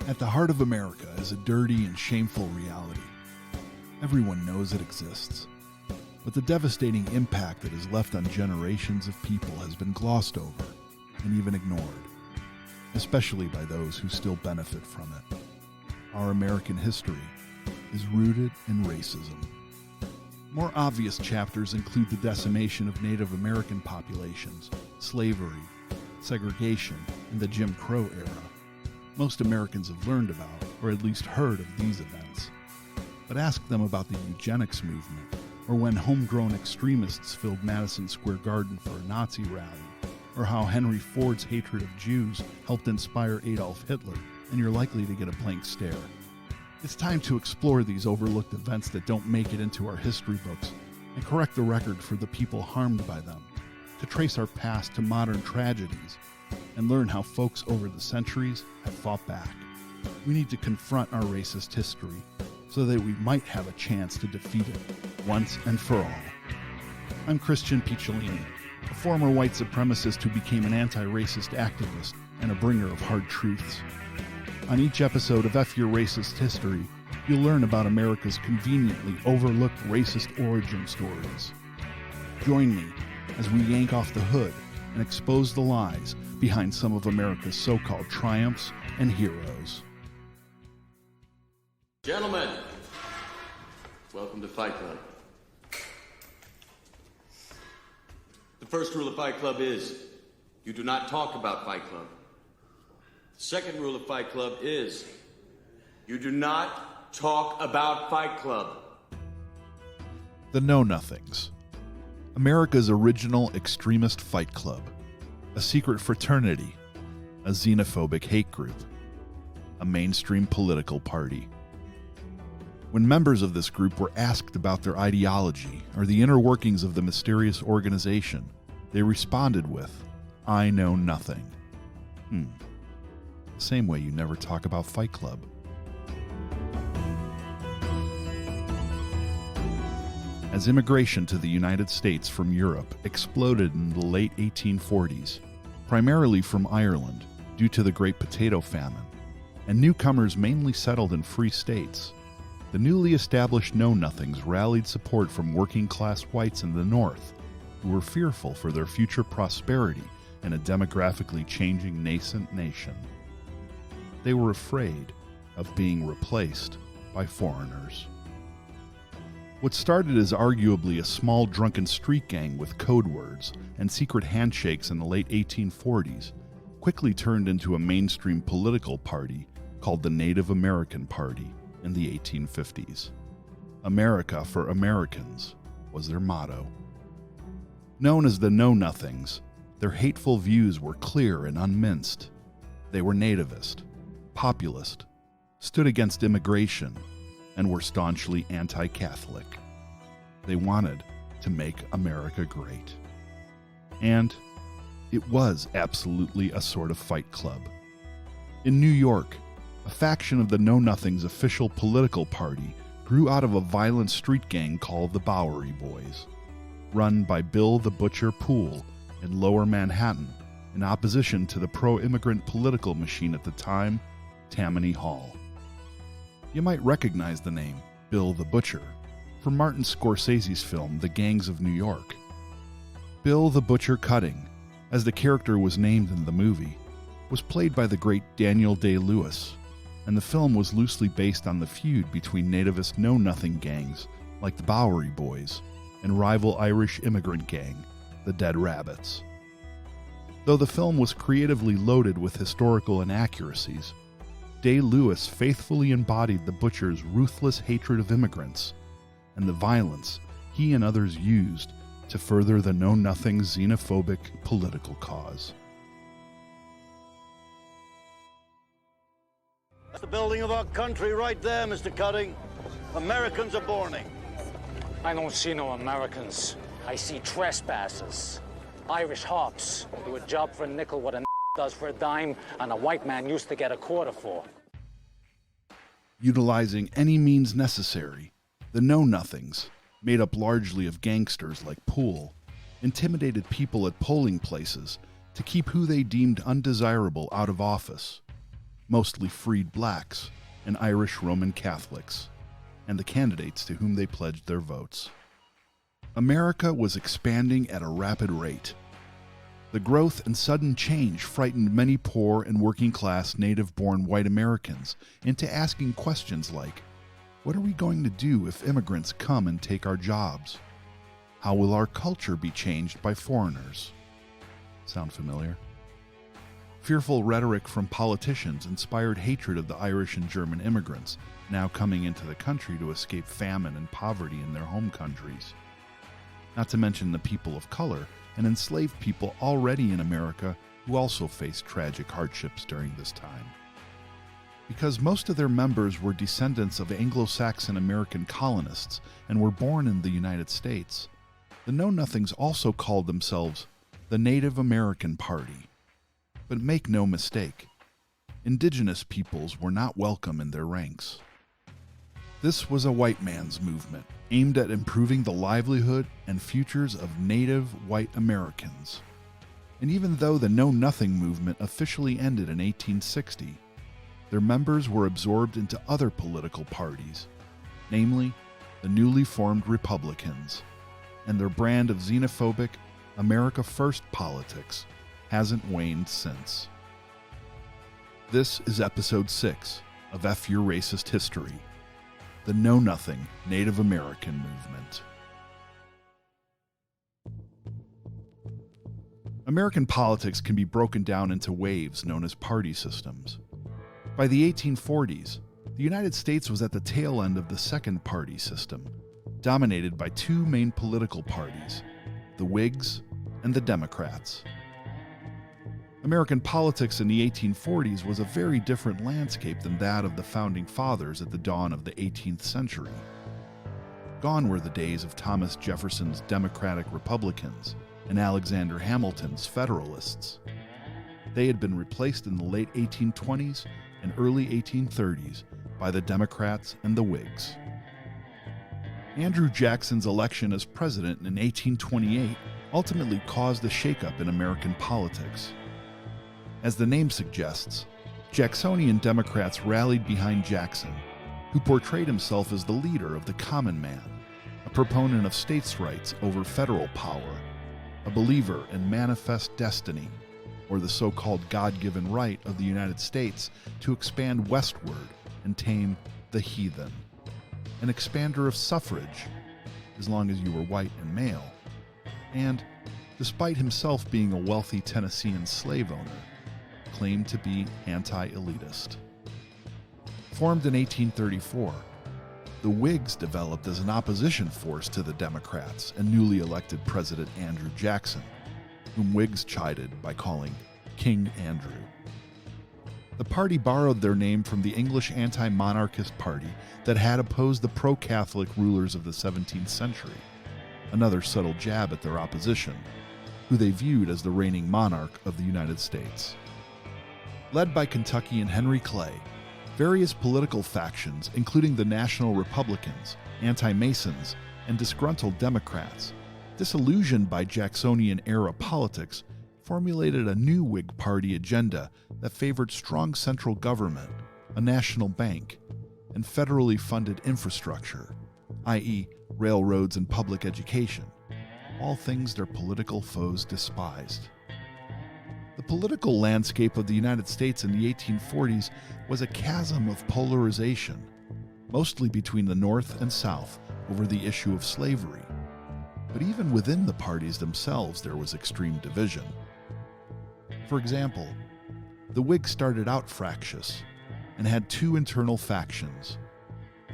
At the heart of America is a dirty and shameful reality. Everyone knows it exists, but the devastating impact it has left on generations of people has been glossed over and even ignored, especially by those who still benefit from it. Our American history is rooted in racism. More obvious chapters include the decimation of Native American populations, slavery, segregation, and the Jim Crow era. Most Americans have learned about, or at least heard of these events. But ask them about the eugenics movement, or when homegrown extremists filled Madison Square Garden for a Nazi rally, or how Henry Ford's hatred of Jews helped inspire Adolf Hitler, and you're likely to get a blank stare. It's time to explore these overlooked events that don't make it into our history books, and correct the record for the people harmed by them, to trace our past to modern tragedies, and learn how folks over the centuries have fought back. We need to confront our racist history so that we might have a chance to defeat it once and for all. I'm Christian Picciolini, a former white supremacist who became an anti-racist activist and a bringer of hard truths. On each episode of F Your Racist History, you'll learn about America's conveniently overlooked racist origin stories. Join me as we yank off the hood and expose the lies behind some of America's so-called triumphs and heroes. Gentlemen, welcome to Fight Club. The first rule of Fight Club is, you do not talk about Fight Club. The second rule of Fight Club is, you do not talk about Fight Club. The KnowNothings, America's original extremist fight club, a secret fraternity, a xenophobic hate group, a mainstream political party. When members of this group were asked about their ideology or the inner workings of the mysterious organization, they responded with, "I know nothing." The same way you never talk about Fight Club. As immigration to the United States from Europe exploded in the late 1840s, primarily from Ireland due to the Great Potato Famine, and newcomers mainly settled in free states, the newly established KnowNothings rallied support from working-class whites in the North who were fearful for their future prosperity in a demographically changing nascent nation. They were afraid of being replaced by foreigners. What started as arguably a small drunken street gang with code words and secret handshakes in the late 1840s quickly turned into a mainstream political party called the Native American Party in the 1850s. America for Americans was their motto. Known as the KnowNothings, their hateful views were clear and unminced. They were nativist, populist, stood against immigration, and were staunchly anti-Catholic. They wanted to make America great. And it was absolutely a sort of fight club. In New York, a faction of the KnowNothings official political party grew out of a violent street gang called the Bowery Boys, run by Bill the Butcher Poole in Lower Manhattan, in opposition to the pro-immigrant political machine at the time, Tammany Hall. You might recognize the name Bill the Butcher from Martin Scorsese's film The Gangs of New York. Bill the Butcher Cutting, as the character was named in the movie, was played by the great Daniel Day-Lewis, and the film was loosely based on the feud between nativist know-nothing gangs like the Bowery Boys and rival Irish immigrant gang, the Dead Rabbits. Though the film was creatively loaded with historical inaccuracies, Day-Lewis faithfully embodied the Butcher's ruthless hatred of immigrants and the violence he and others used to further the know-nothing xenophobic political cause. That's the building of our country right there, Mr. Cutting. Americans are borning. I don't see no Americans. I see trespassers. Irish hops who do a job for a nickel what a does for a dime and a white man used to get a quarter for. Utilizing any means necessary, the KnowNothings, made up largely of gangsters like Poole, intimidated people at polling places to keep who they deemed undesirable out of office. mostly freed blacks and Irish Roman Catholics, and the candidates to whom they pledged their votes. America was expanding at a rapid rate. The growth and sudden change frightened many poor and working-class native-born white Americans into asking questions like, what are we going to do if immigrants come and take our jobs? How will our culture be changed by foreigners? Sound familiar? Fearful rhetoric from politicians inspired hatred of the Irish and German immigrants now coming into the country to escape famine and poverty in their home countries. Not to mention the people of color and enslaved people already in America who also faced tragic hardships during this time. Because most of their members were descendants of Anglo-Saxon American colonists and were born in the United States, the KnowNothings also called themselves the Native American Party. But make no mistake, Indigenous peoples were not welcome in their ranks. This was a white man's movement aimed at improving the livelihood and futures of Native white Americans. And even though the KnowNothing movement officially ended in 1860, their members were absorbed into other political parties, namely the newly formed Republicans, and their brand of xenophobic America First politics hasn't waned since. This is episode 6 of F Your Racist History, the KnowNothing Native American movement. American politics can be broken down into waves known as party systems. By the 1840s, the United States was at the tail end of the second party system, dominated by two main political parties, the Whigs and the Democrats. American politics in the 1840s was a very different landscape than that of the Founding Fathers at the dawn of the 18th century. Gone were the days of Thomas Jefferson's Democratic Republicans and Alexander Hamilton's Federalists. They had been replaced in the late 1820s and early 1830s by the Democrats and the Whigs. Andrew Jackson's election as president in 1828 ultimately caused a shakeup in American politics. As the name suggests, Jacksonian Democrats rallied behind Jackson, who portrayed himself as the leader of the common man, a proponent of states' rights over federal power, a believer in manifest destiny, or the so-called God-given right of the United States to expand westward and tame the heathen, an expander of suffrage, as long as you were white and male, and, despite himself being a wealthy Tennessean slave owner, claimed to be anti-elitist. Formed in 1834, the Whigs developed as an opposition force to the Democrats and newly elected President Andrew Jackson, whom Whigs chided by calling King Andrew. The party borrowed their name from the English anti-monarchist party that had opposed the pro-Catholic rulers of the 17th century, another subtle jab at their opposition, who they viewed as the reigning monarch of the United States. Led by Kentuckian Henry Clay, various political factions, including the National Republicans, anti-Masons, and disgruntled Democrats, disillusioned by Jacksonian-era politics, formulated a new Whig Party agenda that favored strong central government, a national bank, and federally funded infrastructure, i.e., railroads and public education, all things their political foes despised. The political landscape of the United States in the 1840s was a chasm of polarization, mostly between the North and South over the issue of slavery. But even within the parties themselves, there was extreme division. For example, the Whigs started out fractious and had two internal factions: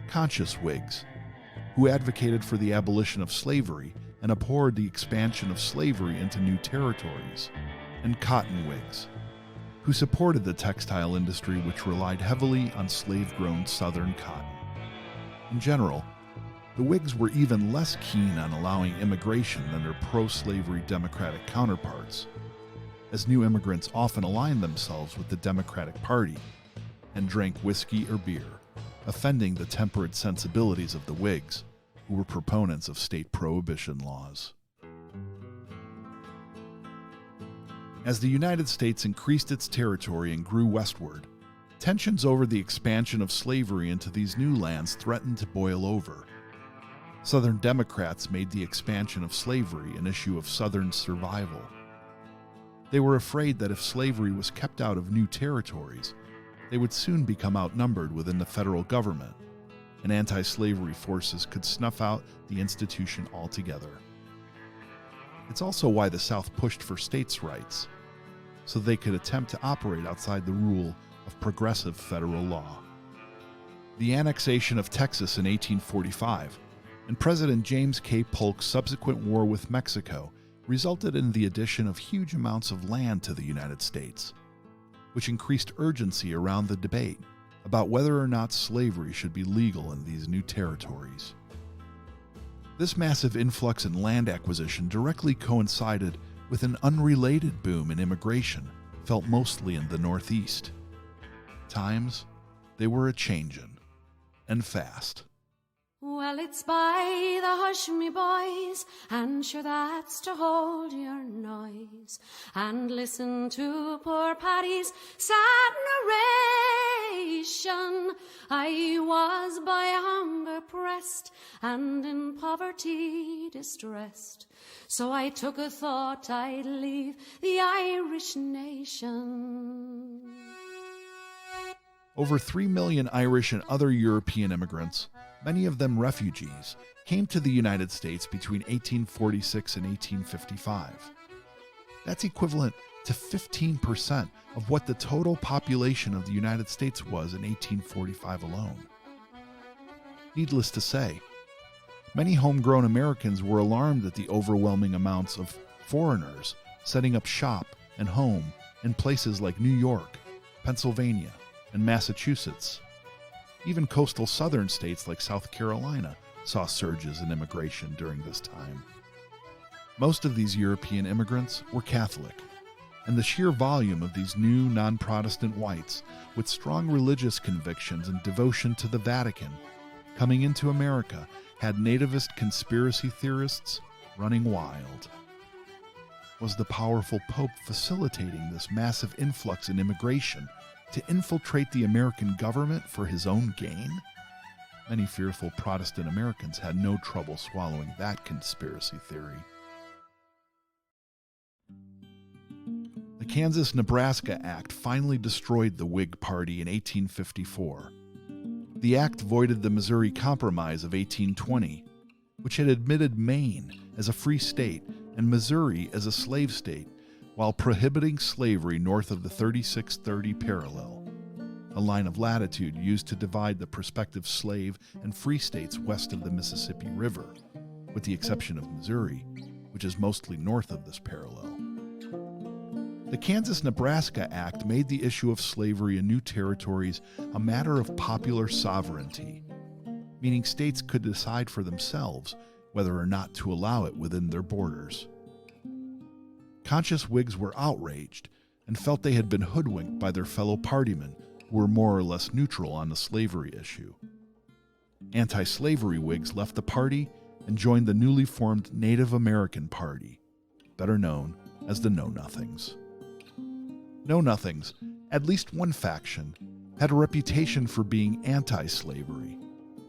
conscious Whigs, who advocated for the abolition of slavery and abhorred the expansion of slavery into new territories, and cotton Whigs, who supported the textile industry which relied heavily on slave-grown Southern cotton. In general, the Whigs were even less keen on allowing immigration than their pro-slavery Democratic counterparts, as new immigrants often aligned themselves with the Democratic Party and drank whiskey or beer, offending the temperate sensibilities of the Whigs, who were proponents of state prohibition laws. As the United States increased its territory and grew westward, Tensions over the expansion of slavery into these new lands threatened to boil over. Southern Democrats made the expansion of slavery an issue of Southern survival. They were afraid that if slavery was kept out of new territories, they would soon become outnumbered within the federal government, and anti-slavery forces could snuff out the institution altogether. It's also why the South pushed for states' rights, so they could attempt to operate outside the rule of progressive federal law. The annexation of Texas in 1845 and President James K. Polk's subsequent war with Mexico resulted in the addition of huge amounts of land to the United States, which increased urgency around the debate about whether or not slavery should be legal in these new territories. This massive influx in land acquisition directly coincided with an unrelated boom in immigration felt mostly in the Northeast. Times, they were a-changin', and fast. Well, it's by the hush, me boys, and sure that's to hold your noise, and listen to poor Paddy's sad narration. I was by hunger pressed, and in poverty distressed, so I took a thought I'd leave the Irish nation. Over 3 million Irish and other European immigrants, many of them refugees, came to the United States between 1846 and 1855. That's equivalent to 15% of what the total population of the United States was in 1845 alone. Needless to say, many homegrown Americans were alarmed at the overwhelming amounts of foreigners setting up shop and home in places like New York, Pennsylvania, and Massachusetts. Even coastal southern states like South Carolina saw surges in immigration during this time. Most of these European immigrants were Catholic, and the sheer volume of these new non-Protestant whites with strong religious convictions and devotion to the Vatican coming into America had nativist conspiracy theorists running wild. Was the powerful Pope facilitating this massive influx in immigration to infiltrate the American government for his own gain? Many fearful Protestant Americans had no trouble swallowing that conspiracy theory. The KansasNebraska Act finally destroyed the Whig Party in 1854. The act voided the Missouri Compromise of 1820, which had admitted Maine as a free state and Missouri as a slave state, while prohibiting slavery north of the 3630 parallel, a line of latitude used to divide the prospective slave and free states west of the Mississippi River, with the exception of Missouri, which is mostly north of this parallel. The KansasNebraska Act made the issue of slavery in new territories a matter of popular sovereignty, meaning states could decide for themselves whether or not to allow it within their borders. Conscious Whigs were outraged and felt they had been hoodwinked by their fellow partymen who were more or less neutral on the slavery issue. Anti-slavery Whigs left the party and joined the newly formed Native American Party, better known as the KnowNothings. KnowNothings, at least one faction, had a reputation for being anti-slavery,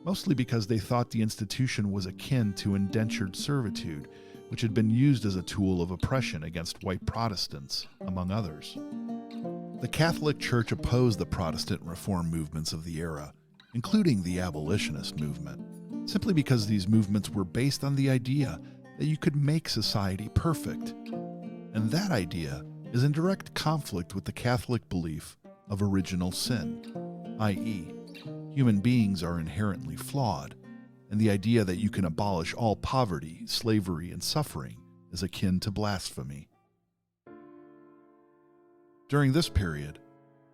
mostly because they thought the institution was akin to indentured servitude, which had been used as a tool of oppression against white Protestants, among others. The Catholic Church opposed the Protestant reform movements of the era, including the abolitionist movement, simply because these movements were based on the idea that you could make society perfect. And that idea is in direct conflict with the Catholic belief of original sin, i.e., human beings are inherently flawed, and the idea that you can abolish all poverty, slavery, and suffering is akin to blasphemy. During this period,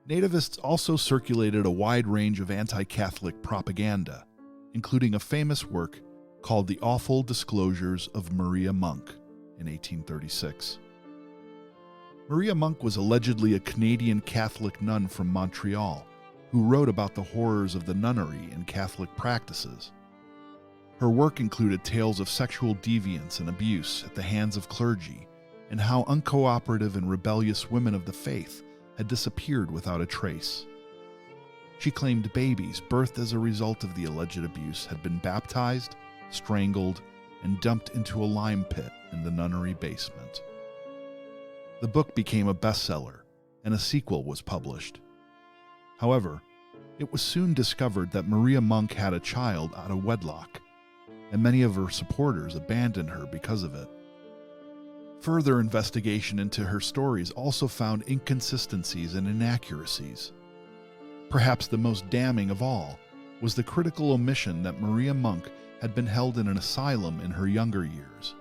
nativists also circulated a wide range of anti-Catholic propaganda, including a famous work called The Awful Disclosures of Maria Monk in 1836. Maria Monk was allegedly a Canadian Catholic nun from Montreal who wrote about the horrors of the nunnery and Catholic practices. Her work included tales of sexual deviance and abuse at the hands of clergy, and how uncooperative and rebellious women of the faith had disappeared without a trace. She claimed babies birthed as a result of the alleged abuse had been baptized, strangled, and dumped into a lime pit in the nunnery basement. The book became a bestseller, and a sequel was published. However, it was soon discovered that Maria Monk had a child out of wedlock, and many of her supporters abandoned her because of it. Further investigation into her stories also found inconsistencies and inaccuracies. Perhaps the most damning of all was the critical omission that Maria Monk had been held in an asylum in her younger years,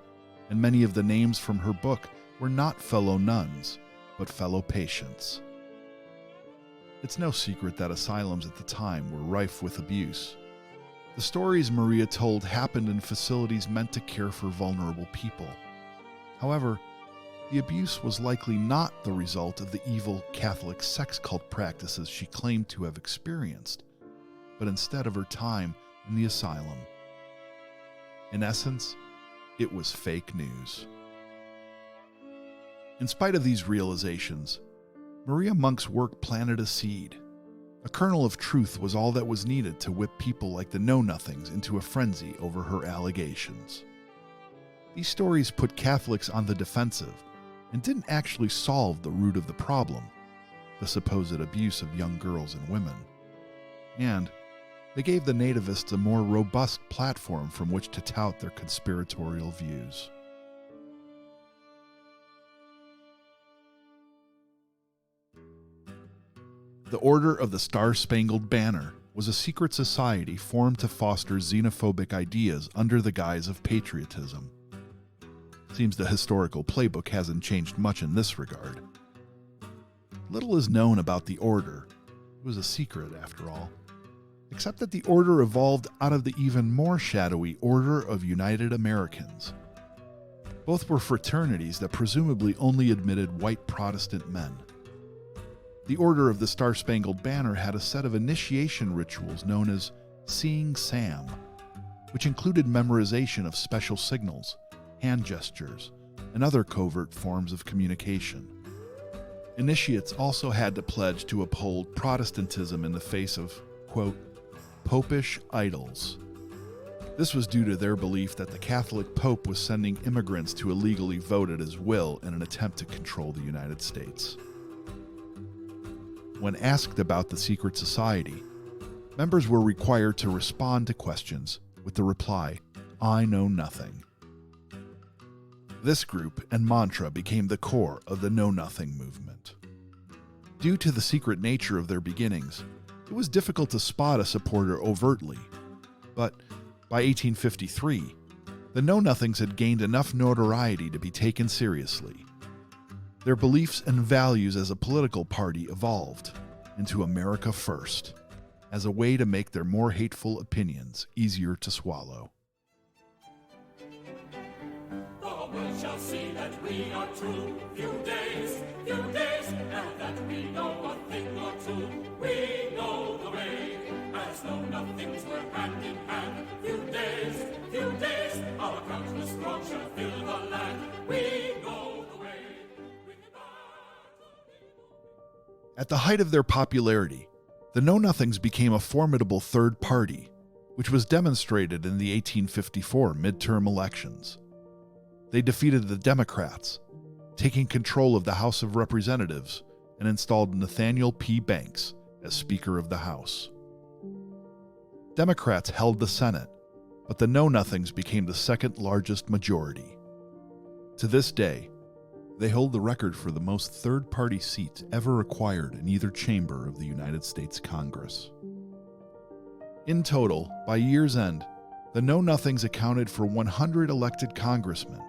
and many of the names from her book were not fellow nuns, but fellow patients. It's no secret that asylums at the time were rife with abuse. The stories Maria told happened in facilities meant to care for vulnerable people. However, the abuse was likely not the result of the evil Catholic sex cult practices she claimed to have experienced, but instead of her time in the asylum. In essence, it was fake news. In spite of these realizations, Maria Monk's work planted a seed. A kernel of truth was all that was needed to whip people like the KnowNothings into a frenzy over her allegations. These stories put Catholics on the defensive and didn't actually solve the root of the problem, the supposed abuse of young girls and women. And they gave the nativists a more robust platform from which to tout their conspiratorial views. The Order of the Star-Spangled Banner was a secret society formed to foster xenophobic ideas under the guise of patriotism. Seems the historical playbook hasn't changed much in this regard. Little is known about the Order. It was a secret, after all. Except that the Order evolved out of the even more shadowy Order of United Americans. Both were fraternities that presumably only admitted white Protestant men. The Order of the Star-Spangled Banner had a set of initiation rituals known as Seeing Sam, which included memorization of special signals, hand gestures, and other covert forms of communication. Initiates also had to pledge to uphold Protestantism in the face of, quote, popish idols. This was due to their belief that the Catholic Pope was sending immigrants to illegally vote at his will in an attempt to control the United States. When asked about the secret society, members were required to respond to questions with the reply, "I know nothing." This group and mantra became the core of the KnowNothing movement. Due to the secret nature of their beginnings, it was difficult to spot a supporter overtly, but by 1853, the KnowNothings had gained enough notoriety to be taken seriously. Their beliefs and values as a political party evolved into America First, as a way to make their more hateful opinions easier to swallow. The world shall see that we are true. Few days, and that we know a thing or two. We know the way, as KnowNothings were hand in hand. Few days, our countless throng shall fill the land. We know the way. At the height of their popularity, the KnowNothings became a formidable third party, which was demonstrated in the 1854 midterm elections. They defeated the Democrats, taking control of the House of Representatives, and installed Nathaniel P. Banks as Speaker of the House. Democrats held the Senate, but the KnowNothings became the second largest majority. To this day, they hold the record for the most third-party seats ever acquired in either chamber of the United States Congress. In total, by year's end, the KnowNothings accounted for 100 elected congressmen,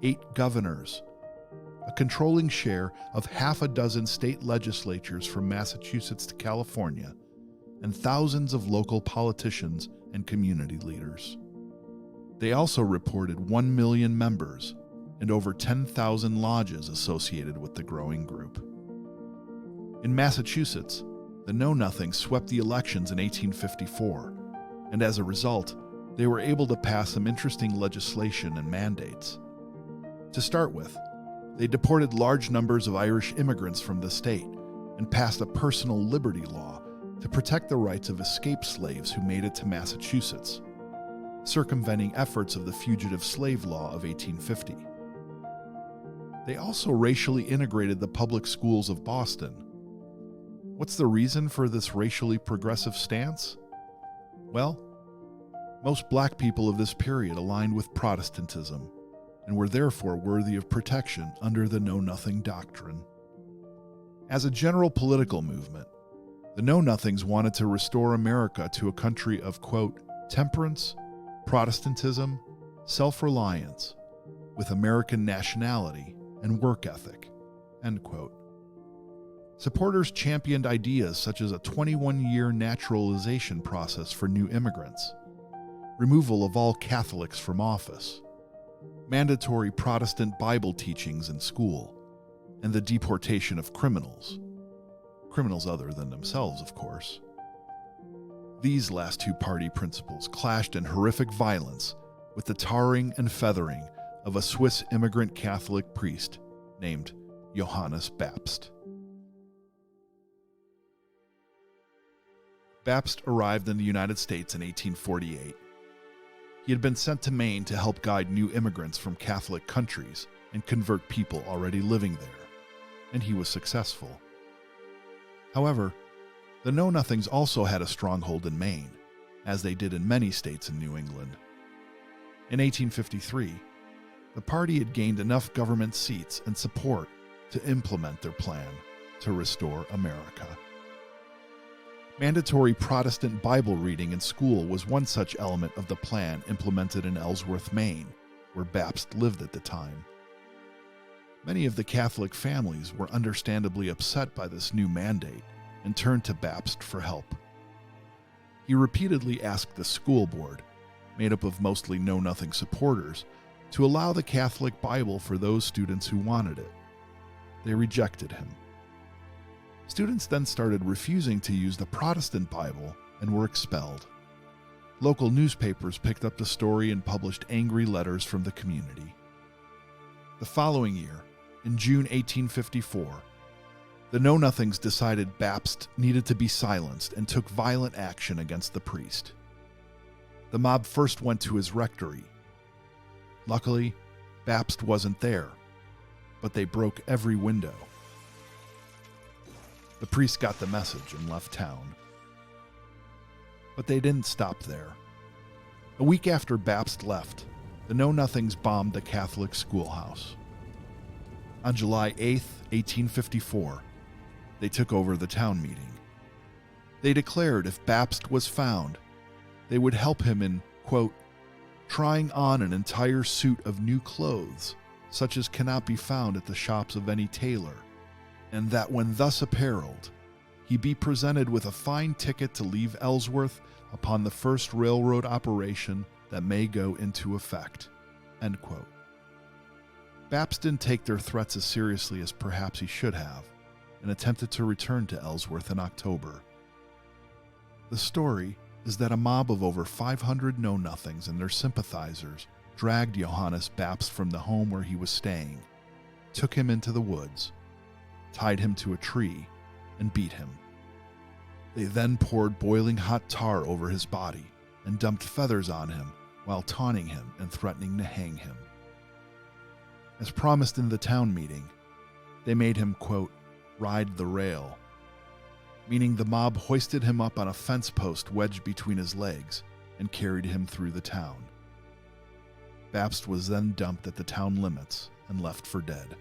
8 governors, a controlling share of half a dozen state legislatures from Massachusetts to California, and thousands of local politicians and community leaders. They also reported 1 million members and over 10,000 lodges associated with the growing group. In Massachusetts, the KnowNothings swept the elections in 1854, and as a result, they were able to pass some interesting legislation and mandates. To start with, they deported large numbers of Irish immigrants from the state and passed a personal liberty law to to protect the rights of escaped slaves who made it to Massachusetts, circumventing efforts of the Fugitive Slave Law of 1850. They also racially integrated the public schools of Boston. What's the reason for this racially progressive stance? Well, most black people of this period aligned with Protestantism and were therefore worthy of protection under the Know-Nothing doctrine. As a general political movement, the Know-Nothings wanted to restore America to a country of, quote, temperance, Protestantism, self-reliance, with American nationality and work ethic, end quote. Supporters championed ideas such as a 21-year naturalization process for new immigrants, removal of all Catholics from office, mandatory Protestant Bible teachings in school, and the deportation of criminals other than themselves, of course. These last two party principles clashed in horrific violence with the tarring and feathering of a Swiss immigrant Catholic priest named Johannes Bapst. Bapst arrived in the United States in 1848. He had been sent to Maine to help guide new immigrants from Catholic countries and convert people already living there, and he was successful. However, the Know-Nothings also had a stronghold in Maine, as they did in many states in New England. In 1853, the party had gained enough government seats and support to implement their plan to restore America. Mandatory Protestant Bible reading in school was one such element of the plan implemented in Ellsworth, Maine, where Bapst lived at the time. Many of the Catholic families were understandably upset by this new mandate and turned to Bapst for help. He repeatedly asked the school board, made up of mostly Know-Nothing supporters, to allow the Catholic Bible for those students who wanted it. They rejected him. Students then started refusing to use the Protestant Bible and were expelled. Local newspapers picked up the story and published angry letters from the community. The following year, in June 1854, the Know-Nothings decided Bapst needed to be silenced and took violent action against the priest. The mob first went to his rectory. Luckily, Bapst wasn't there, but they broke every window. The priest got the message and left town. But they didn't stop there. A week after Bapst left, the Know-Nothings bombed the Catholic schoolhouse. On July 8, 1854, they took over the town meeting. They declared if Bapst was found, they would help him in, quote, trying on an entire suit of new clothes, such as cannot be found at the shops of any tailor, and that when thus apparelled, he be presented with a fine ticket to leave Ellsworth upon the first railroad operation that may go into effect, end quote. Bapst didn't take their threats as seriously as perhaps he should have, and attempted to return to Ellsworth in October. The story is that a mob of over 500 Know-Nothings and their sympathizers dragged Johannes Bapst from the home where he was staying, took him into the woods, tied him to a tree, and beat him. They then poured boiling hot tar over his body and dumped feathers on him while taunting him and threatening to hang him. As promised in the town meeting, they made him, quote, ride the rail, meaning the mob hoisted him up on a fence post wedged between his legs and carried him through the town. Bapst was then dumped at the town limits and left for dead.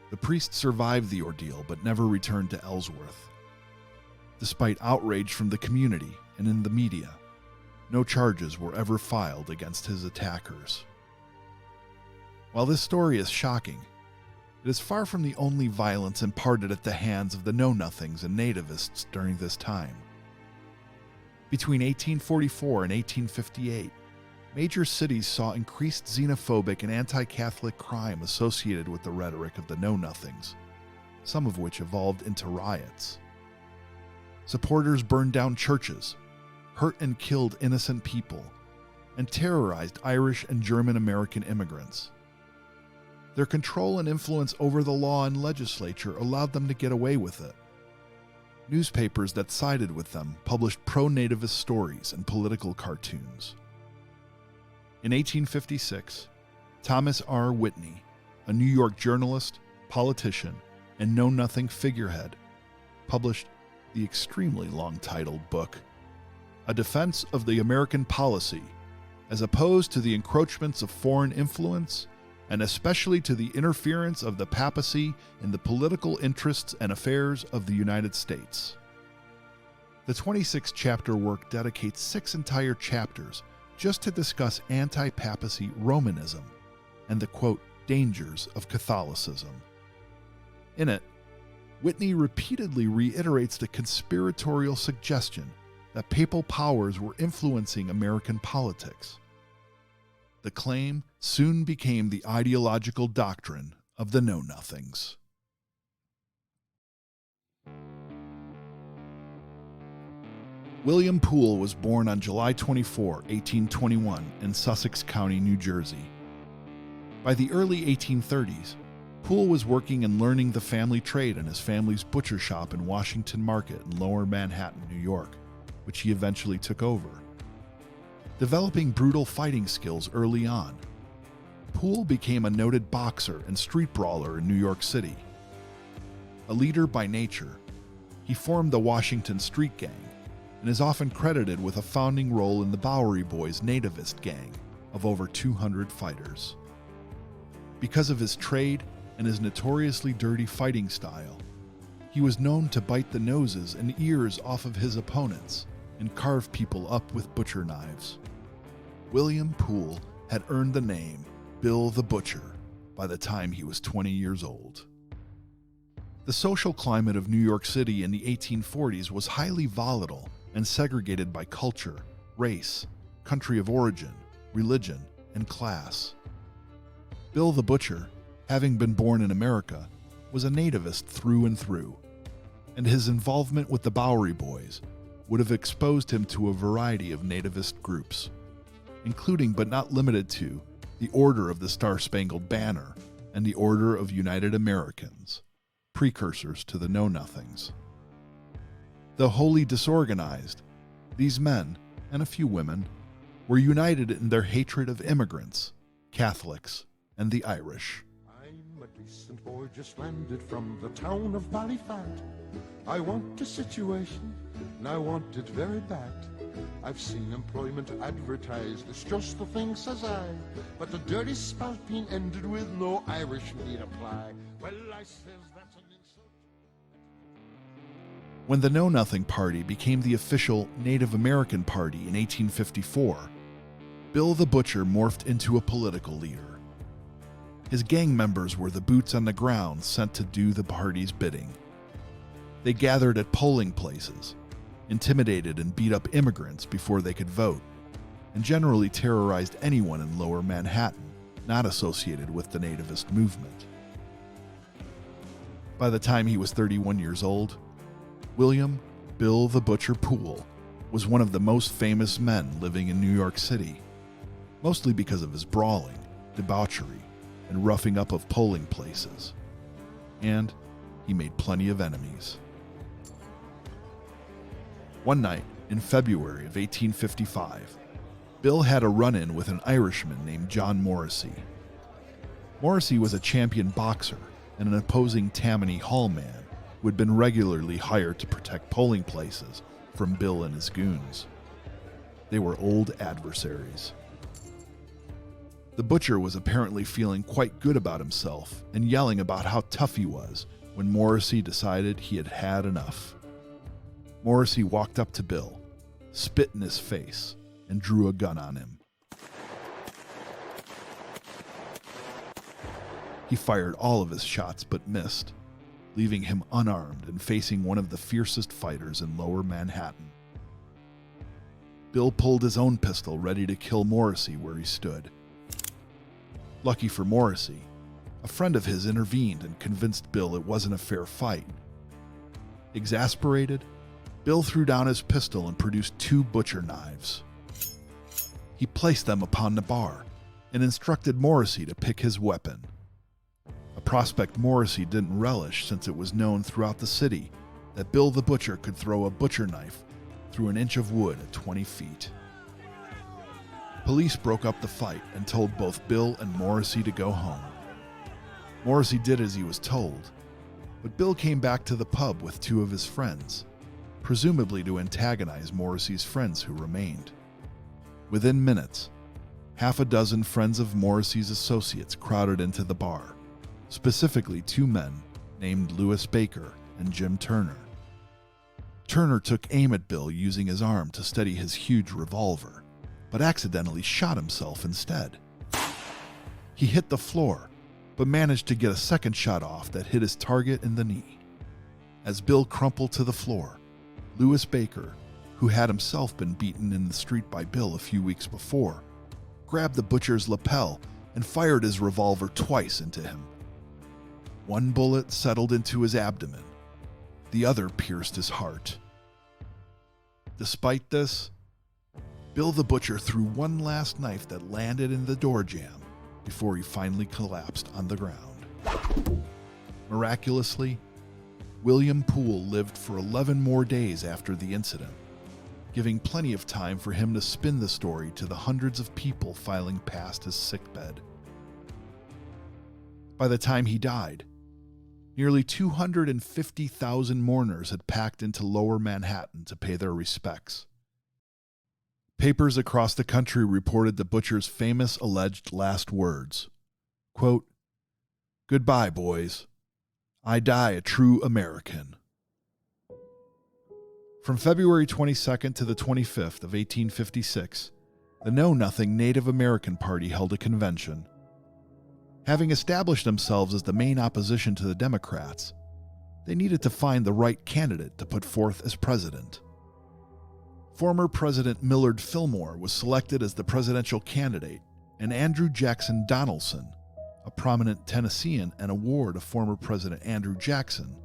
The priest survived the ordeal but never returned to Ellsworth. Despite outrage from the community and in the media, no charges were ever filed against his attackers. While this story is shocking, it is far from the only violence imparted at the hands of the Know-Nothings and nativists during this time. Between 1844 and 1858, major cities saw increased xenophobic and anti-Catholic crime associated with the rhetoric of the Know-Nothings, some of which evolved into riots. Supporters burned down churches, hurt and killed innocent people, and terrorized Irish and German American immigrants. Their control and influence over the law and legislature allowed them to get away with it. Newspapers that sided with them published pro-nativist stories and political cartoons. In 1856, Thomas R. Whitney, a New York journalist, politician, and know-nothing figurehead, published the extremely long-titled book, A Defense of the American Policy, as opposed to the encroachments of foreign influence, and especially to the interference of the papacy in the political interests and affairs of the United States. The 26-chapter work dedicates 6 entire chapters just to discuss anti-papacy Romanism and the, quote, dangers of Catholicism. In it, Whitney repeatedly reiterates the conspiratorial suggestion that papal powers were influencing American politics. The claim soon became the ideological doctrine of the Know-Nothings. William Poole was born on July 24, 1821, in Sussex County, New Jersey. By the early 1830s, Poole was working and learning the family trade in his family's butcher shop in Washington Market in Lower Manhattan, New York, which he eventually took over. Developing brutal fighting skills early on, Poole became a noted boxer and street brawler in New York City. A leader by nature, he formed the Washington Street Gang and is often credited with a founding role in the Bowery Boys nativist gang of over 200 fighters. Because of his trade and his notoriously dirty fighting style, he was known to bite the noses and ears off of his opponents and carve people up with butcher knives. William Poole had earned the name Bill the Butcher by the time he was 20 years old. The social climate of New York City in the 1840s was highly volatile and segregated by culture, race, country of origin, religion, and class. Bill the Butcher, having been born in America, was a nativist through and through, and his involvement with the Bowery Boys would have exposed him to a variety of nativist groups, including but not limited to the Order of the Star-Spangled Banner and the Order of United Americans, precursors to the Know-Nothings. Though wholly disorganized, these men, and a few women, were united in their hatred of immigrants, Catholics, and the Irish. I'm a decent boy just landed from the town of Ballyfat. I want a situation, and I want it very bad. I've seen employment advertised, it's just the thing, says I. But the dirty spout being ended with no Irish need apply. Well, I says that's an insult. When the Know-Nothing Party became the official Native American Party in 1854, Bill the Butcher morphed into a political leader. His gang members were the boots on the ground sent to do the party's bidding. They gathered at polling places, intimidated and beat up immigrants before they could vote, and generally terrorized anyone in Lower Manhattan not associated with the nativist movement. By the time he was 31 years old, William Bill the Butcher Poole was one of the most famous men living in New York City, mostly because of his brawling, debauchery, and roughing up of polling places. And he made plenty of enemies. One night, in February of 1855, Bill had a run-in with an Irishman named John Morrissey. Morrissey was a champion boxer and an opposing Tammany Hall man who had been regularly hired to protect polling places from Bill and his goons. They were old adversaries. The Butcher was apparently feeling quite good about himself and yelling about how tough he was when Morrissey decided he had had enough. Morrissey walked up to Bill, spit in his face, and drew a gun on him. He fired all of his shots but missed, leaving him unarmed and facing one of the fiercest fighters in Lower Manhattan. Bill pulled his own pistol ready to kill Morrissey where he stood. Lucky for Morrissey, a friend of his intervened and convinced Bill it wasn't a fair fight. Exasperated, Bill threw down his pistol and produced 2 butcher knives. He placed them upon the bar and instructed Morrissey to pick his weapon, a prospect Morrissey didn't relish since it was known throughout the city that Bill the Butcher could throw a butcher knife through an inch of wood at 20 feet. Police broke up the fight and told both Bill and Morrissey to go home. Morrissey did as he was told, but Bill came back to the pub with two of his friends, presumably to antagonize Morrissey's friends who remained. Within minutes, half a dozen friends of Morrissey's associates crowded into the bar, specifically two men named Louis Baker and Jim Turner. Turner took aim at Bill using his arm to steady his huge revolver, but accidentally shot himself instead. He hit the floor, but managed to get a second shot off that hit his target in the knee. As Bill crumpled to the floor, Louis Baker, who had himself been beaten in the street by Bill a few weeks before, grabbed the butcher's lapel and fired his revolver twice into him. One bullet settled into his abdomen. The other pierced his heart. Despite this, Bill the Butcher threw one last knife that landed in the door jamb before he finally collapsed on the ground. Miraculously, William Poole lived for 11 more days after the incident, giving plenty of time for him to spin the story to the hundreds of people filing past his sickbed. By the time he died, nearly 250,000 mourners had packed into Lower Manhattan to pay their respects. Papers across the country reported the butcher's famous alleged last words, quote, "Goodbye, boys. I die a true American." From February 22nd to the 25th of 1856, the KnowNothing Native American Party held a convention. Having established themselves as the main opposition to the Democrats, they needed to find the right candidate to put forth as president. Former President Millard Fillmore was selected as the presidential candidate, and Andrew Jackson Donaldson, a prominent Tennessean and a ward of former President Andrew Jackson,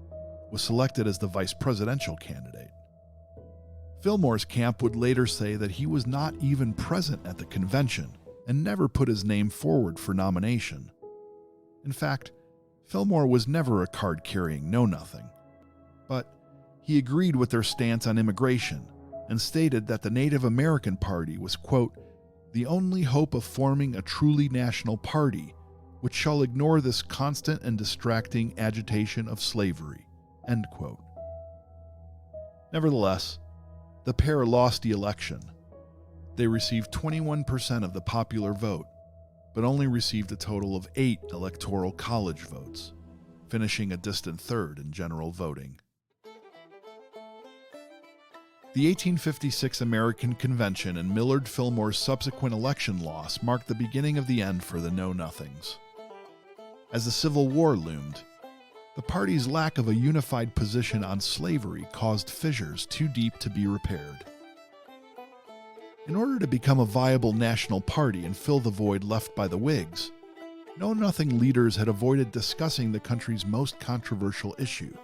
was selected as the vice presidential candidate. Fillmore's camp would later say that he was not even present at the convention and never put his name forward for nomination. In fact, Fillmore was never a card-carrying know-nothing, but he agreed with their stance on immigration and stated that the Native American Party was, quote, "the only hope of forming a truly national party which shall ignore this constant and distracting agitation of slavery," end quote. Nevertheless, the pair lost the election. They received 21% of the popular vote, but only received a total of 8 electoral college votes, finishing a distant third in general voting. The 1856 American Convention and Millard Fillmore's subsequent election loss marked the beginning of the end for the Know-Nothings. As the Civil War loomed, the party's lack of a unified position on slavery caused fissures too deep to be repaired. In order to become a viable national party and fill the void left by the Whigs, Know-Nothing leaders had avoided discussing the country's most controversial issue.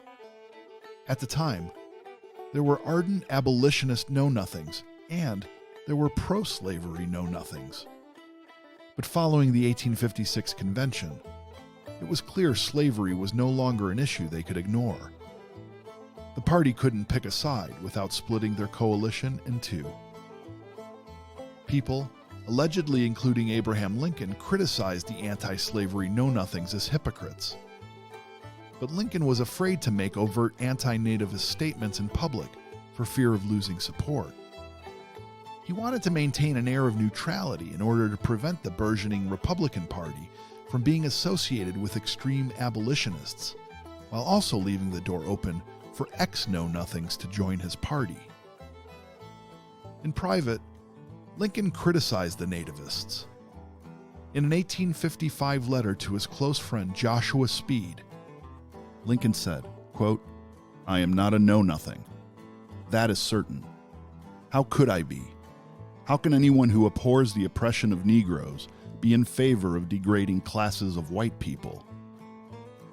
At the time, there were ardent abolitionist Know-Nothings, and there were pro-slavery Know-Nothings. But following the 1856 convention, it was clear slavery was no longer an issue they could ignore. The party couldn't pick a side without splitting their coalition in two. People, allegedly including Abraham Lincoln, criticized the anti-slavery Know-Nothings as hypocrites. But Lincoln was afraid to make overt anti-nativist statements in public for fear of losing support. He wanted to maintain an air of neutrality in order to prevent the burgeoning Republican Party from being associated with extreme abolitionists, while also leaving the door open for ex-Know-Nothings to join his party. In private, Lincoln criticized the nativists. In an 1855 letter to his close friend Joshua Speed, Lincoln said, quote, "I am not a know-nothing. That is certain. How could I be? How can anyone who abhors the oppression of Negroes be in favor of degrading classes of white people?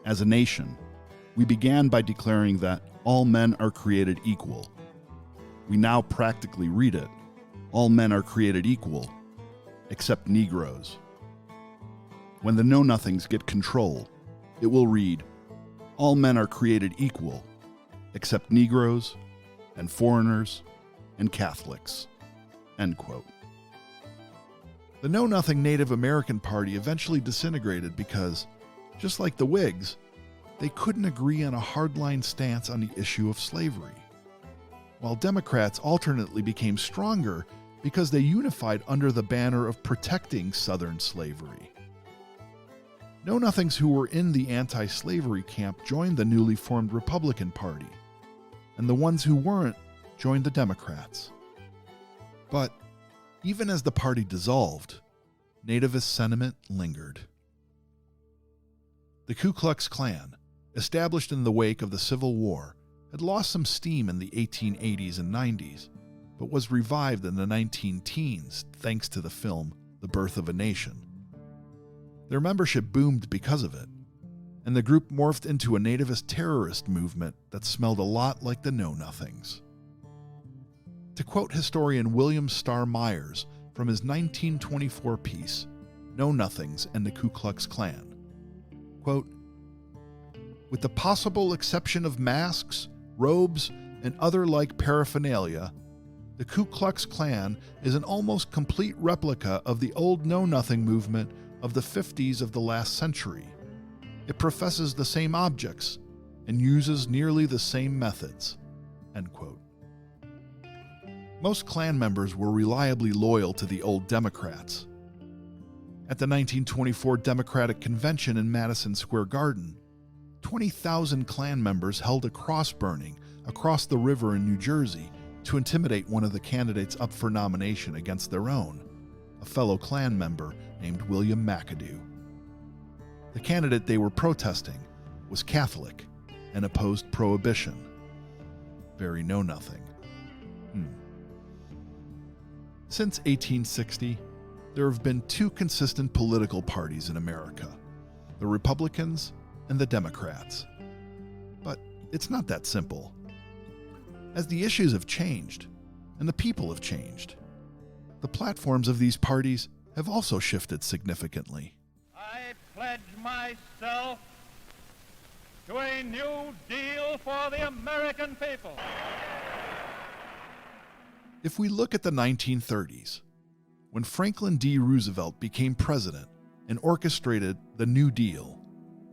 As a nation, we began by declaring that all men are created equal. We now practically read it, all men are created equal, except Negroes. When the Know-Nothings get control, it will read, all men are created equal, except Negroes and foreigners and Catholics." End quote. The Know-Nothing Native American Party eventually disintegrated because, just like the Whigs, they couldn't agree on a hardline stance on the issue of slavery, while Democrats alternately became stronger because they unified under the banner of protecting Southern slavery. Know-Nothings who were in the anti-slavery camp joined the newly formed Republican Party, and the ones who weren't joined the Democrats. But even as the party dissolved, nativist sentiment lingered. The Ku Klux Klan, established in the wake of the Civil War, had lost some steam in the 1880s and 90s, but was revived in the 19-teens thanks to the film The Birth of a Nation. Their membership boomed because of it, and the group morphed into a nativist terrorist movement that smelled a lot like the Know-Nothings. To quote historian William Starr Myers from his 1924 piece, Know-Nothings and the Ku Klux Klan, quote, "With the possible exception of masks, robes, and other like paraphernalia, the Ku Klux Klan is an almost complete replica of the old Know-Nothing movement of the 50s of the last century. It professes the same objects and uses nearly the same methods." End quote. Most Klan members were reliably loyal to the old Democrats. At the 1924 Democratic Convention in Madison Square Garden, 20,000 Klan members held a cross burning across the river in New Jersey to intimidate one of the candidates up for nomination against their own, a fellow Klan member named William McAdoo. The candidate they were protesting was Catholic and opposed prohibition. Very Know-Nothing. Since 1860, there have been two consistent political parties in America, the Republicans and the Democrats. But it's not that simple. As the issues have changed, and the people have changed, the platforms of these parties have also shifted significantly. I pledge myself to a new deal for the American people. If we look at the 1930s, when Franklin D. Roosevelt became president and orchestrated the New Deal,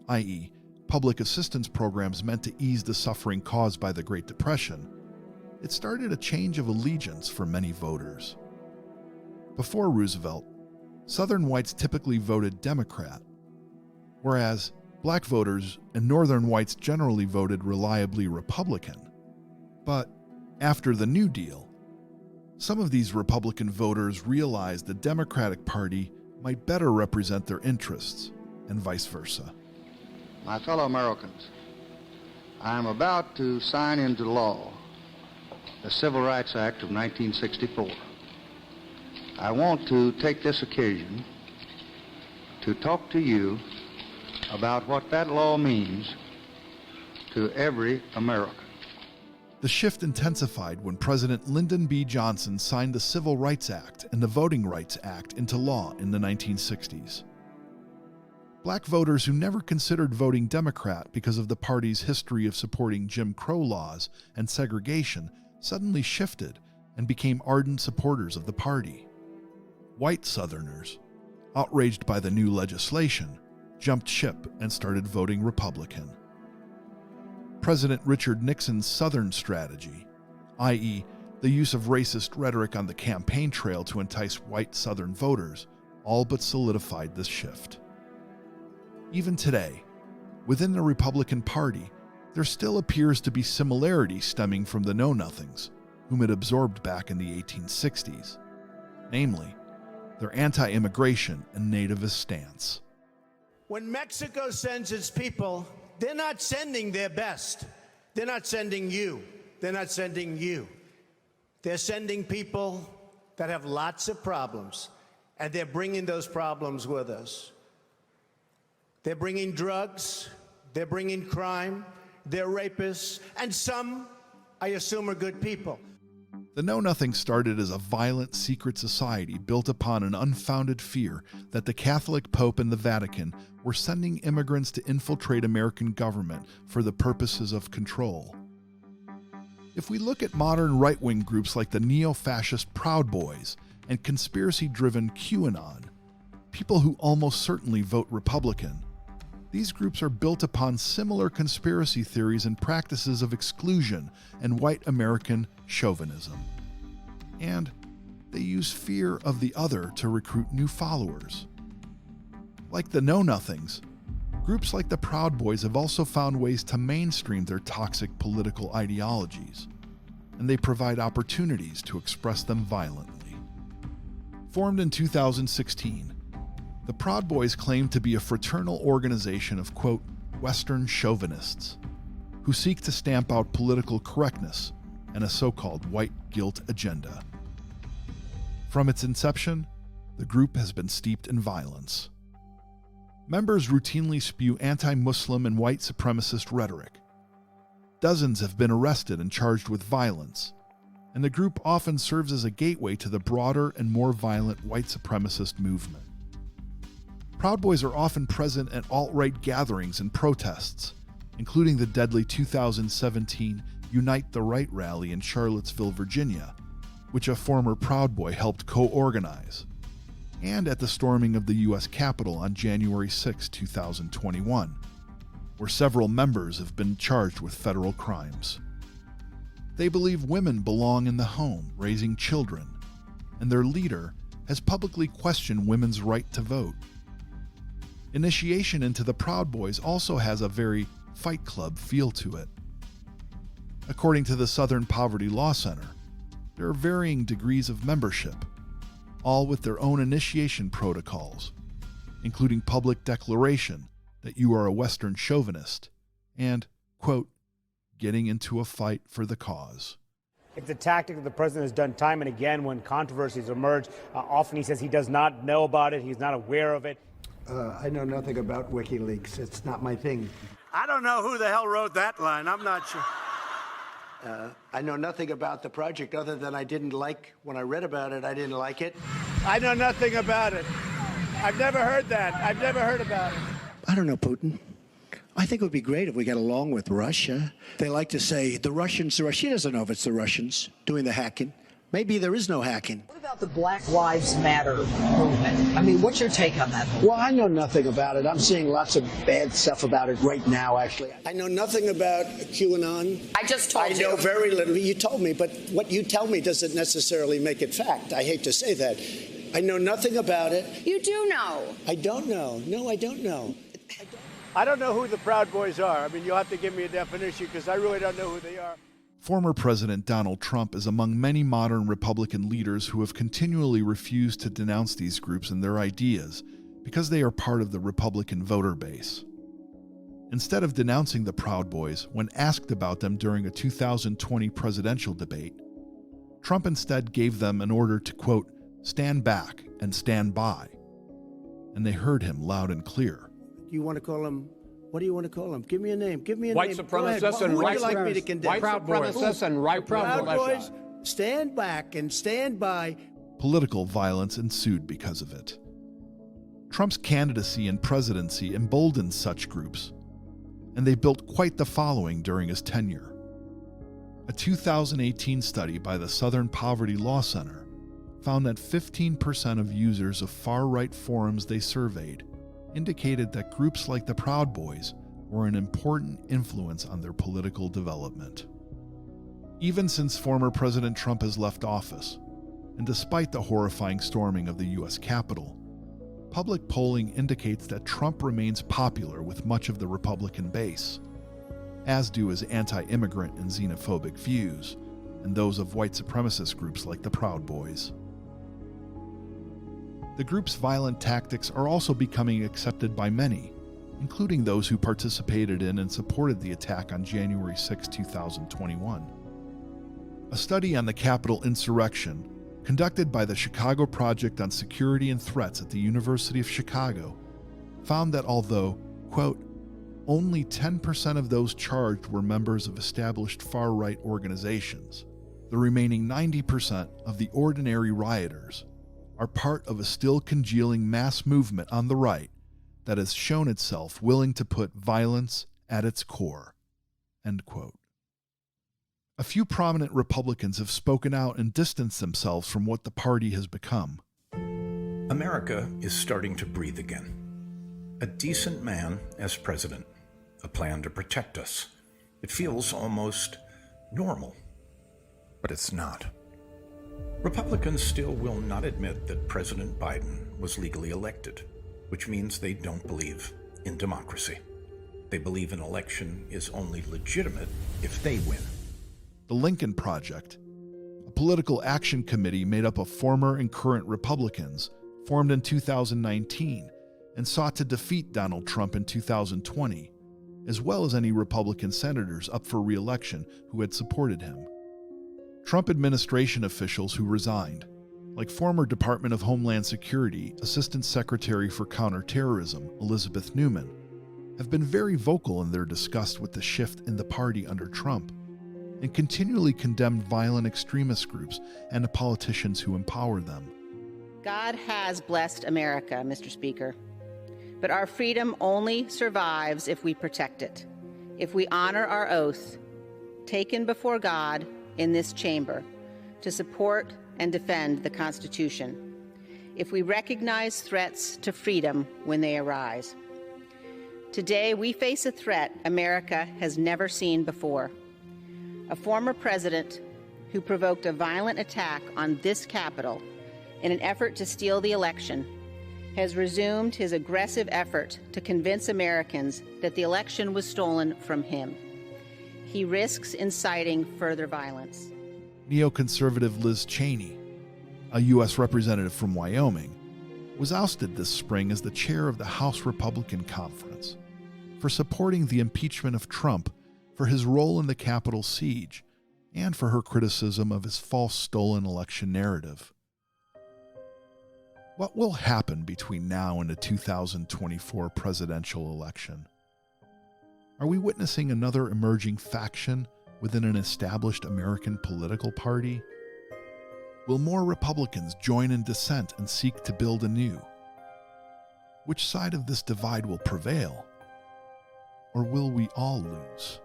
i.e., public assistance programs meant to ease the suffering caused by the Great Depression, it started a change of allegiance for many voters. Before Roosevelt, Southern whites typically voted Democrat, whereas black voters and Northern whites generally voted reliably Republican. But after the New Deal, some of these Republican voters realized the Democratic Party might better represent their interests, and vice versa. My fellow Americans, I am about to sign into law the Civil Rights Act of 1964. I want to take this occasion to talk to you about what that law means to every American. The shift intensified when President Lyndon B. Johnson signed the Civil Rights Act and the Voting Rights Act into law in the 1960s. Black voters who never considered voting Democrat because of the party's history of supporting Jim Crow laws and segregation suddenly shifted and became ardent supporters of the party. White Southerners, outraged by the new legislation, jumped ship and started voting Republican. President Richard Nixon's Southern strategy, i.e., the use of racist rhetoric on the campaign trail to entice white Southern voters, all but solidified this shift. Even today, within the Republican Party, there still appears to be similarities stemming from the Know-Nothings, whom it absorbed back in the 1860s, namely, their anti-immigration and nativist stance. When Mexico sends its people, they're not sending their best. They're not sending you. They're not sending you. They're sending people that have lots of problems, and they're bringing those problems with us. They're bringing drugs, they're bringing crime, they're rapists, and some, I assume, are good people. The Know-Nothing started as a violent secret society built upon an unfounded fear that the Catholic Pope and the Vatican were sending immigrants to infiltrate American government for the purposes of control. If we look at modern right-wing groups like the neo-fascist Proud Boys and conspiracy-driven QAnon, people who almost certainly vote Republican, these groups are built upon similar conspiracy theories and practices of exclusion and white American chauvinism. And they use fear of the other to recruit new followers. Like the KnowNothings, groups like the Proud Boys have also found ways to mainstream their toxic political ideologies, and they provide opportunities to express them violently. Formed in 2016, the Proud Boys claim to be a fraternal organization of, quote, Western chauvinists, who seek to stamp out political correctness and a so-called white guilt agenda. From its inception, the group has been steeped in violence. Members routinely spew anti-Muslim and white supremacist rhetoric. Dozens have been arrested and charged with violence, and the group often serves as a gateway to the broader and more violent white supremacist movement. Proud Boys are often present at alt-right gatherings and protests, including the deadly 2017 Unite the Right rally in Charlottesville, Virginia, which a former Proud Boy helped co-organize, and at the storming of the U.S. Capitol on January 6, 2021, where several members have been charged with federal crimes. They believe women belong in the home, raising children, and their leader has publicly questioned women's right to vote. Initiation into the Proud Boys also has a very Fight Club feel to it. According to the Southern Poverty Law Center, there are varying degrees of membership, all with their own initiation protocols, including public declaration that you are a Western chauvinist and, quote, getting into a fight for the cause. It's a tactic that the president has done time and again when controversies emerge. Often he says he does not know about it, he's not aware of it. I know nothing about WikiLeaks. It's not my thing. I don't know who the hell wrote that line. I'm not sure. I know nothing about the project other than I didn't like, when I read about it, I didn't like it. I know nothing about it. I've never heard that. I've never heard about it. I don't know Putin. I think it would be great if we got along with Russia. They like to say the Russians. She doesn't know if it's the Russians doing the hacking. Maybe there is no hacking. What about the Black Lives Matter movement? I mean, what's your take on that? Well, I know nothing about it. I'm seeing lots of bad stuff about it right now, actually. I know nothing about QAnon. I just told you. I know very little. You told me, but what you tell me doesn't necessarily make it fact. I hate to say that. I know nothing about it. You do know. I don't know. No, I don't know. I don't know who the Proud Boys are. I mean, you'll have to give me a definition because I really don't know who they are. Former President Donald Trump is among many modern Republican leaders who have continually refused to denounce these groups and their ideas because they are part of the Republican voter base. Instead of denouncing the Proud Boys when asked about them during a 2020 presidential debate, Trump instead gave them an order to, quote, stand back and stand by. And they heard him loud and clear. Do you want to call them? What do you want to call them? Give me a name. Give me a white name. Supremacists and white supremacists and right Proud Boys. Stand back and stand by. Political violence ensued because of it. Trump's candidacy and presidency emboldened such groups, and they built quite the following during his tenure. A 2018 study by the Southern Poverty Law Center found that 15% of users of far-right forums they surveyed indicated that groups like the Proud Boys were an important influence on their political development. Even since former President Trump has left office, and despite the horrifying storming of the U.S. Capitol, public polling indicates that Trump remains popular with much of the Republican base, as do his anti-immigrant and xenophobic views, and those of white supremacist groups like the Proud Boys. The group's violent tactics are also becoming accepted by many, including those who participated in and supported the attack on January 6, 2021. A study on the Capitol insurrection, conducted by the Chicago Project on Security and Threats at the University of Chicago, found that although, quote, only 10% of those charged were members of established far-right organizations, the remaining 90% of the ordinary rioters are part of a still congealing mass movement on the right that has shown itself willing to put violence at its core, end quote. A few prominent Republicans have spoken out and distanced themselves from what the party has become. America is starting to breathe again. A decent man as president, a plan to protect us. It feels almost normal, but it's not. Republicans still will not admit that President Biden was legally elected, which means they don't believe in democracy. They believe an election is only legitimate if they win. The Lincoln Project, a political action committee made up of former and current Republicans, formed in 2019 and sought to defeat Donald Trump in 2020, as well as any Republican senators up for re-election who had supported him. Trump administration officials who resigned, like former Department of Homeland Security Assistant Secretary for Counterterrorism Elizabeth Newman, have been very vocal in their disgust with the shift in the party under Trump, and continually condemned violent extremist groups and the politicians who empower them. God has blessed America, Mr. Speaker, but our freedom only survives if we protect it, if we honor our oath taken before God in this chamber to support and defend the Constitution, if we recognize threats to freedom when they arise. Today, we face a threat America has never seen before. A former president who provoked a violent attack on this Capitol in an effort to steal the election has resumed his aggressive effort to convince Americans that the election was stolen from him. He risks inciting further violence. Neoconservative Liz Cheney, a U.S. representative from Wyoming, was ousted this spring as the chair of the House Republican Conference for supporting the impeachment of Trump for his role in the Capitol siege and for her criticism of his false stolen election narrative. What will happen between now and the 2024 presidential election? Are we witnessing another emerging faction within an established American political party? Will more Republicans join in dissent and seek to build anew? Which side of this divide will prevail? Or will we all lose?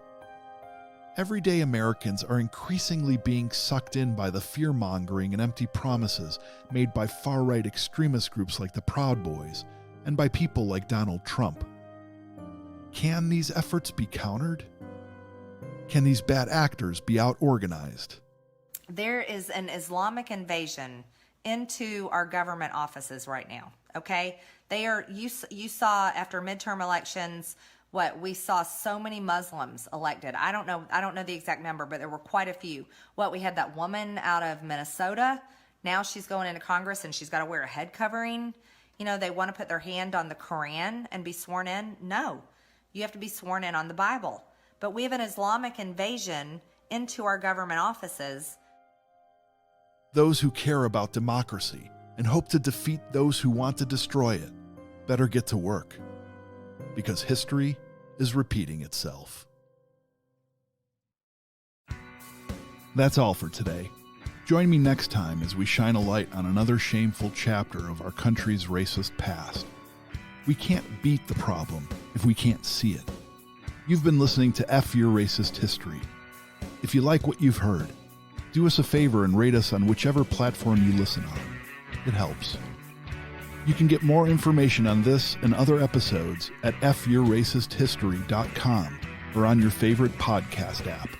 Everyday Americans are increasingly being sucked in by the fear-mongering and empty promises made by far-right extremist groups like the Proud Boys and by people like Donald Trump. Can these efforts be countered? Can these bad actors be out-organized? There is an Islamic invasion into our government offices right now, okay? You saw after midterm elections, we saw so many Muslims elected. I don't know the exact number, but there were quite a few. We had that woman out of Minnesota. Now she's going into Congress and she's got to wear a head covering. They want to put their hand on the Quran and be sworn in. No, you have to be sworn in on the Bible. But we have an Islamic invasion into our government offices. Those who care about democracy and hope to defeat those who want to destroy it better get to work, because history is repeating itself. That's all for today. Join me next time as we shine a light on another shameful chapter of our country's racist past. We can't beat the problem if we can't see it. You've been listening to F Your Racist History. If you like what you've heard, do us a favor and rate us on whichever platform you listen on. It helps. You can get more information on this and other episodes at fyourracisthistory.com or on your favorite podcast app.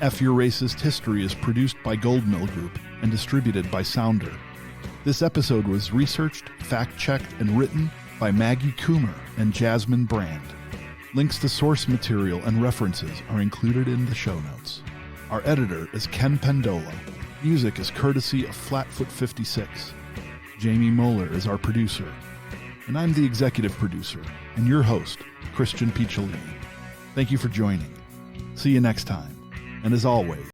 F Your Racist History is produced by Goldmill Group and distributed by Sounder. This episode was researched, fact-checked, and written by Maggie Coomer and Jasmine Brand. Links to source material and references are included in the show notes. Our editor is Ken Pendola. Music is courtesy of Flatfoot 56. Jamie Moeller is our producer. And I'm the executive producer and your host, Christian Picciolini. Thank you for joining. See you next time. And as always,